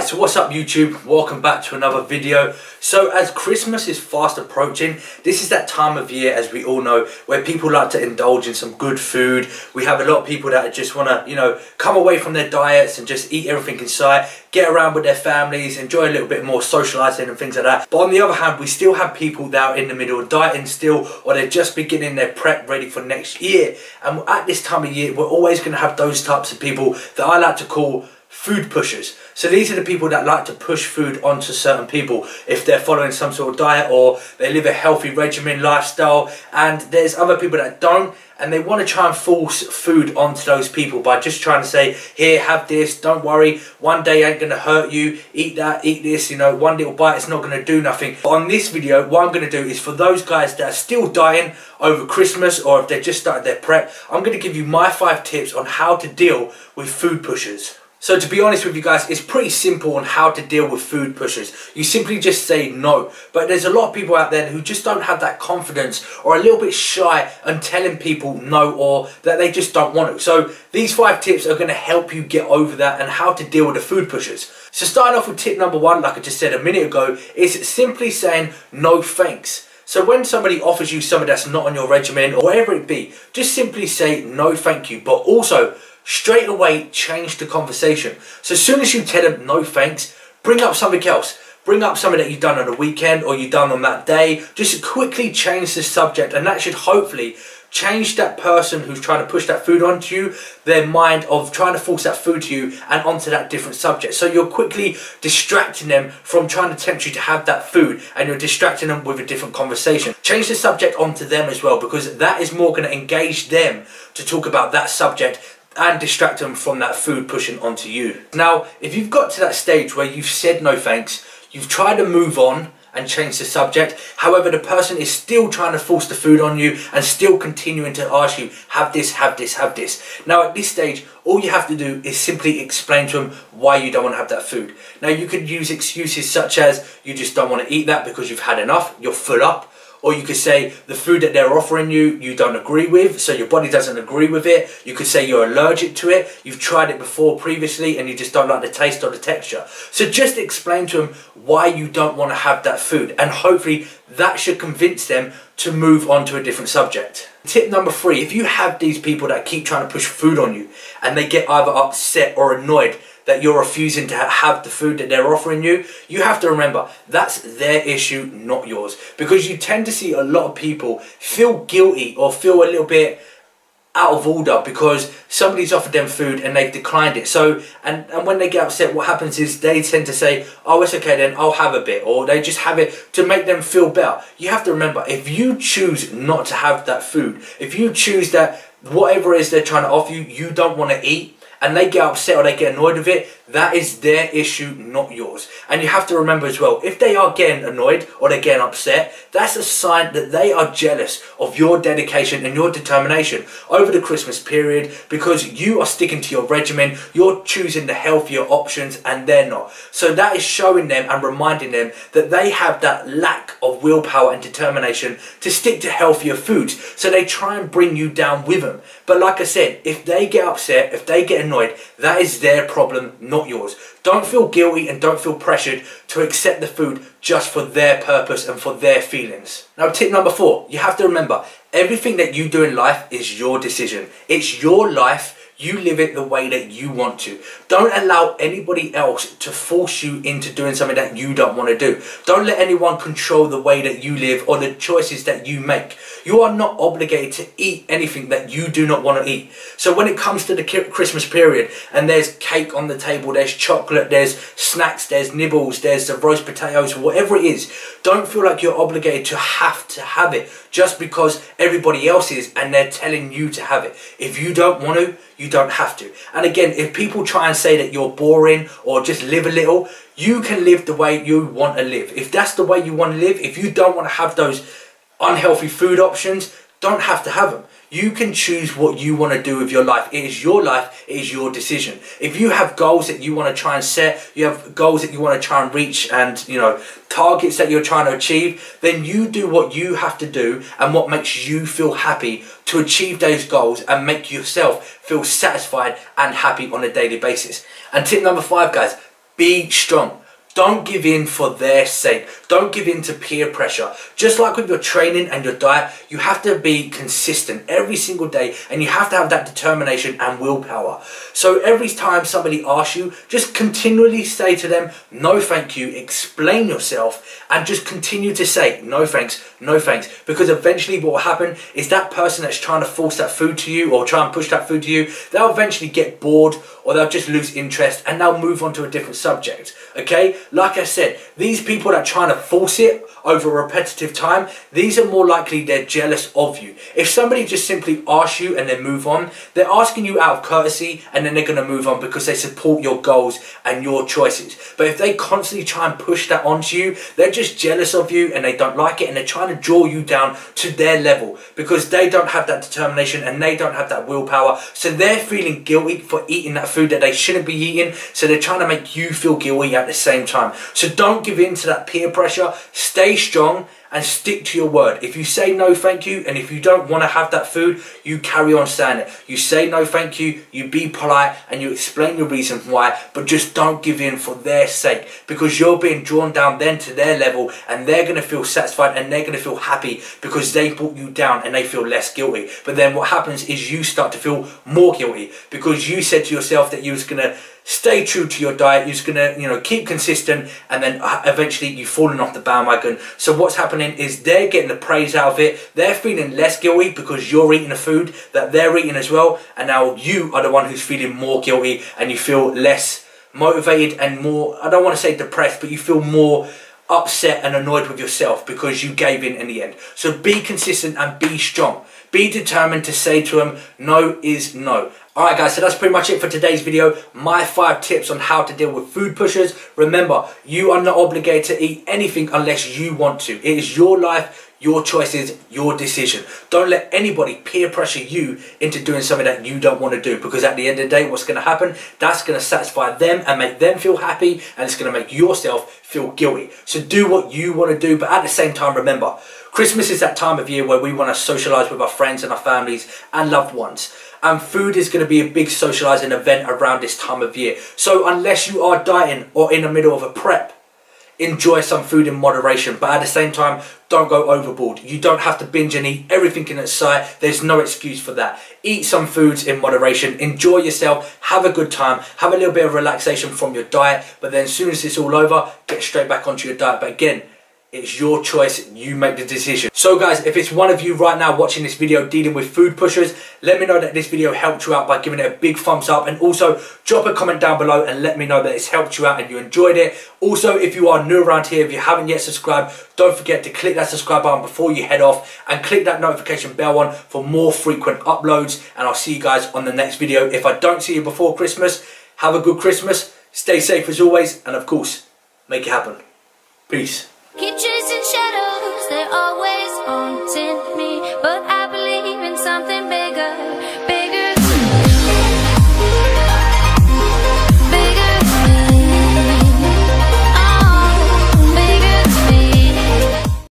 Right, so what's up YouTube? Welcome back to another video. So as Christmas is fast approaching, this is that time of year, as we all know, where people like to indulge in some good food. We have a lot of people that just want to, come away from their diets and just eat everything in sight, get around with their families, enjoy a little bit more socializing and things like that. But on the other hand, we still have people that are in the middle, dieting still, or they're just beginning their prep ready for next year. And at this time of year, we're always going to have those types of people that I like to call food pushers. So these are the people that like to push food onto certain people if they're following some sort of diet or they live a healthy regimen lifestyle, and there's other people that don't, and they want to try and force food onto those people by just trying to say, here, have this, don't worry, one day ain't going to hurt you, eat that, eat this, one little bite, it's not going to do nothing. But on this video, what I'm going to do is for those guys that are still dieting over Christmas, or if they've just started their prep, I'm going to give you my 5 tips on how to deal with food pushers. So to be honest with you guys, it's pretty simple on how to deal with food pushers. You simply just say no. But there's a lot of people out there who just don't have that confidence, or a little bit shy on telling people no, or that they just don't want to. So these 5 tips are going to help you get over that and how to deal with the food pushers. So starting off with tip number 1, like I just said a minute ago, is simply saying no thanks. So when somebody offers you something that's not on your regimen or whatever it be, just simply say no thank you, but also straight away change the conversation. So as soon as you tell them no thanks, bring up something else. Bring up something that you've done on the weekend or you've done on that day. Just quickly change the subject, and that should hopefully change that person who's trying to push that food onto you, their mind of trying to force that food to you and onto that different subject. So you're quickly distracting them from trying to tempt you to have that food, and you're distracting them with a different conversation. Change the subject onto them as well, because that is more going to engage them to talk about that subject and distract them from that food pushing onto you. Now, if you've got to that stage where you've said no thanks, you've tried to move on and change the subject, however the person is still trying to force the food on you and still continuing to ask you, have this, have this, have this. Now at this stage, all you have to do is simply explain to them why you don't want to have that food. Now you could use excuses such as you just don't want to eat that because you've had enough, you're full up. Or you could say the food that they're offering you, you don't agree with, so your body doesn't agree with it. You could say you're allergic to it, you've tried it before previously and you just don't like the taste or the texture. So just explain to them why you don't want to have that food, and hopefully that should convince them to move on to a different subject. Tip number 3, if you have these people that keep trying to push food on you and they get either upset or annoyed that you're refusing to have the food that they're offering you, you have to remember that's their issue, not yours. Because you tend to see a lot of people feel guilty or feel a little bit out of order because somebody's offered them food and they've declined it. So, and when they get upset, what happens is they tend to say, oh, it's okay then, I'll have a bit, or they just have it to make them feel better. You have to remember, if you choose not to have that food, if you choose that whatever it is they're trying to offer you, you don't want to eat, and they get upset or they get annoyed with it, that is their issue, not yours. And you have to remember as well, if they are getting annoyed or they're getting upset, that's a sign that they are jealous of your dedication and your determination over the Christmas period, because you are sticking to your regimen, you're choosing the healthier options and they're not. So that is showing them and reminding them that they have that lack of willpower and determination to stick to healthier foods. So they try and bring you down with them. But like I said, if they get upset, if they get annoyed, that is their problem, not yours. Don't feel guilty and don't feel pressured to accept the food just for their purpose and for their feelings. Now tip number 4, you have to remember, everything that you do in life is your decision. It's your life. You live it the way that you want to. Don't allow anybody else to force you into doing something that you don't want to do. Don't let anyone control the way that you live or the choices that you make. You are not obligated to eat anything that you do not want to eat. So when it comes to the Christmas period and there's cake on the table, there's chocolate, there's snacks, there's nibbles, there's the roast potatoes, whatever it is, don't feel like you're obligated to have it just because everybody else is and they're telling you to have it. If you don't want to, you don't have to. And again, if people try and say that you're boring or just live a little, you can live the way you want to live. If that's the way you want to live, if you don't want to have those unhealthy food options, don't have to have them. You can choose what you want to do with your life. It is your life, it is your decision. If you have goals that you want to try and set, you have goals that you want to try and reach, and targets that you're trying to achieve, then you do what you have to do and what makes you feel happy to achieve those goals and make yourself feel satisfied and happy on a daily basis. And tip number 5, guys, Be strong. Don't give in for their sake. Don't give in to peer pressure. Just like with your training and your diet, you have to be consistent every single day, and you have to have that determination and willpower. So every time somebody asks you, just continually say to them, no thank you, explain yourself, and just continue to say, no thanks, no thanks. Because eventually what will happen is that person that's trying to force that food to you or try and push that food to you, they'll eventually get bored, or they'll just lose interest and they'll move on to a different subject. Okay? Like I said, these people that are trying to force it over a repetitive time, these are more likely they're jealous of you. If somebody just simply asks you and then move on, they're asking you out of courtesy, and then they're going to move on because they support your goals and your choices. But if they constantly try and push that onto you, they're just jealous of you and they don't like it, and they're trying to draw you down to their level because they don't have that determination and they don't have that willpower. So they're feeling guilty for eating that food that they shouldn't be eating, so they're trying to make you feel guilty at the same time. So don't give in to that peer pressure. Stay strong and stick to your word. If you say no thank you, and if you don't want to have that food, you carry on saying it. You say no thank you, you be polite, and you explain your reason why, but just don't give in for their sake, because you're being drawn down then to their level, and they're going to feel satisfied and they're going to feel happy because they brought you down and they feel less guilty. But then what happens is you start to feel more guilty because you said to yourself that you was going to stay true to your diet, you're just gonna, keep consistent, and then eventually you've fallen off the bandwagon. So what's happening is they're getting the praise out of it, they're feeling less guilty because you're eating the food that they're eating as well, and now you are the one who's feeling more guilty, and you feel less motivated and more, I don't want to say depressed, but you feel more upset and annoyed with yourself because you gave in the end. So be consistent and be strong. Be determined to say to them, no is no. Alright guys, so that's pretty much it for today's video. My 5 tips on how to deal with food pushers. Remember, you are not obligated to eat anything unless you want to. It is your life, your choices, your decision. Don't let anybody peer pressure you into doing something that you don't want to do, because at the end of the day, what's going to happen, that's going to satisfy them and make them feel happy, and it's going to make yourself feel guilty. So do what you want to do, but at the same time, remember, Christmas is that time of year where we want to socialise with our friends and our families and loved ones. And food is going to be a big socialising event around this time of year. So unless you are dieting or in the middle of a prep, enjoy some food in moderation. But at the same time, don't go overboard. You don't have to binge and eat everything in its sight. There's no excuse for that. Eat some foods in moderation. Enjoy yourself. Have a good time. Have a little bit of relaxation from your diet. But then as soon as it's all over, get straight back onto your diet. But again, it's your choice, you make the decision. So guys, if it's one of you right now watching this video dealing with food pushers, let me know that this video helped you out by giving it a big thumbs up, and also drop a comment down below and let me know that it's helped you out and you enjoyed it. Also, if you are new around here, if you haven't yet subscribed, don't forget to click that subscribe button before you head off, and click that notification bell on for more frequent uploads, and I'll see you guys on the next video. If I don't see you before Christmas, have a good Christmas, stay safe as always, and of course, make it happen. Peace. Keep chasing shadows, they're always haunting me, but